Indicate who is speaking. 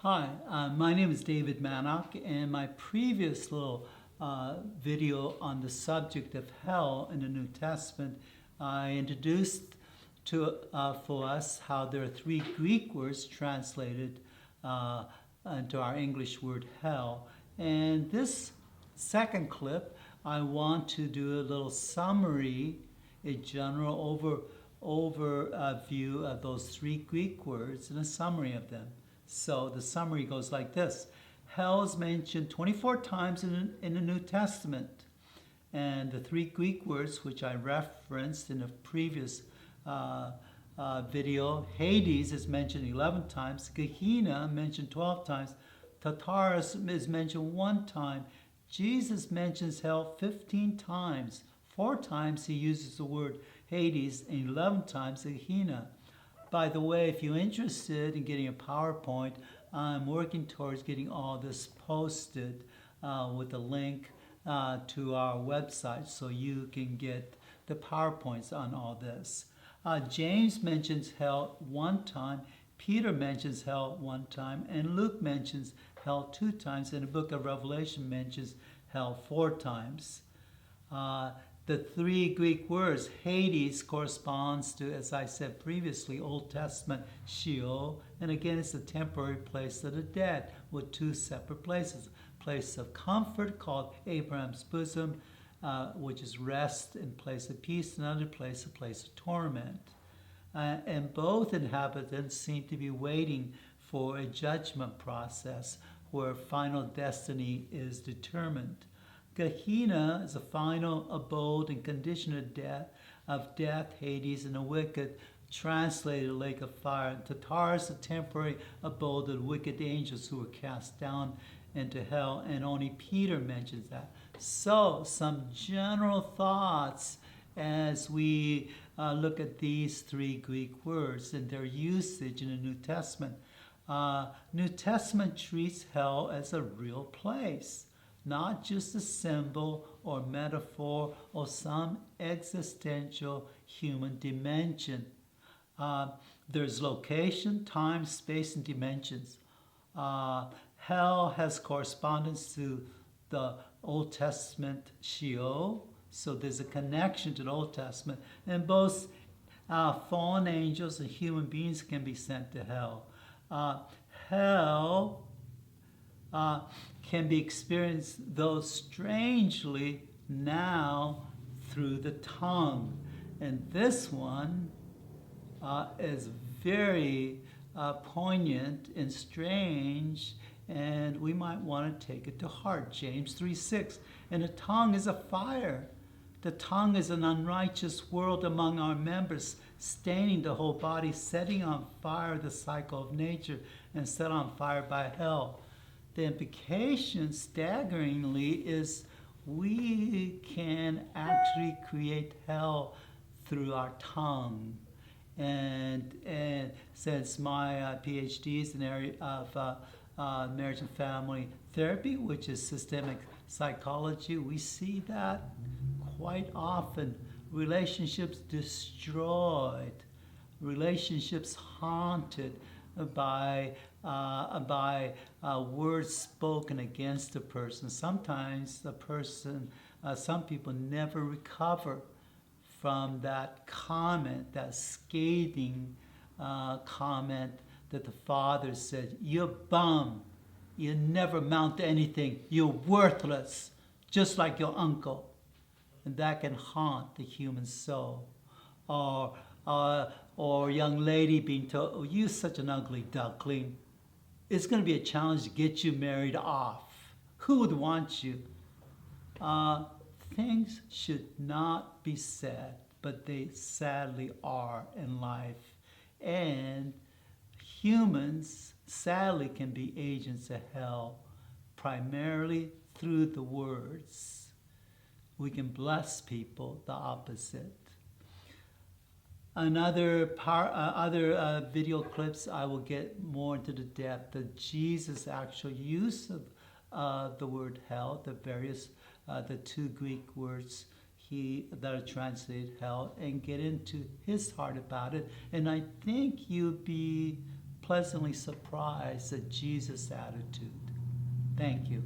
Speaker 1: Hi, my name is David Mannock, and my previous little video on the subject of hell in the New Testament, I introduced for us how there are three Greek words translated into our English word hell. And this second clip, I want to do a little summary, a general overview of those three Greek words and a summary of them. So the summary goes like this. Hell is mentioned 24 times in the New Testament. And the three Greek words, which I referenced in a previous video, Hades is mentioned 11 times, Gehenna mentioned 12 times, Tartarus is mentioned 1 time. Jesus mentions hell 15 times. 4 times he uses the word Hades, and 11 times Gehenna. By the way, if you're interested in getting a PowerPoint, I'm working towards getting all this posted with a link to our website so you can get the PowerPoints on all this. James mentions hell 1 time, Peter mentions hell 1 time, and Luke mentions hell 2 times, and the book of Revelation mentions hell 4 times. The three Greek words, Hades corresponds to, as I said previously, Old Testament Sheol, and again it's a temporary place of the dead with 2 separate places. Place of comfort called Abraham's bosom, which is rest in place of peace, and another place, a place of torment. And both inhabitants seem to be waiting for a judgment process where final destiny is determined. Gehenna is a final abode and condition of death, Hades, and the wicked, translated lake of fire. Tartarus, a temporary abode of wicked angels who were cast down into hell, and only Peter mentions that. So, some general thoughts as we look at these three Greek words and their usage in the New Testament. New Testament treats hell as a real place, not just a symbol or metaphor or some existential human dimension. There's location, time, space, and dimensions. Hell has correspondence to the Old Testament Sheol, so there's a connection to the Old Testament, and both fallen angels and human beings can be sent to hell. Hell can be experienced, though strangely, now through the tongue. And this one is very poignant and strange, and we might want to take it to heart. James 3:6. And the tongue is a fire. The tongue is an unrighteous world among our members, staining the whole body, setting on fire the cycle of nature, and set on fire by hell. The implication, staggeringly, is we can actually create hell through our tongue. And since my PhD is in the area of marriage and family therapy, which is systemic psychology, we see that quite often. Relationships destroyed, relationships haunted by words spoken against a person. Sometimes the person, some people never recover from that comment, that scathing comment that the father said, "You're a bum, you never amount to anything, you're worthless, just like your uncle." And that can haunt the human soul. Or a young lady being told, "Oh, you're such an ugly duckling. It's going to be a challenge to get you married off. Who would want you?" Things should not be said, but they sadly are in life. And humans sadly can be agents of hell, primarily through the words. We can bless people, the opposite. Other video clips, I will get more into the depth of Jesus' actual use of the word hell, the 2 Greek words that are translated hell, and get into his heart about it. And I think you'd be pleasantly surprised at Jesus' attitude. Thank you.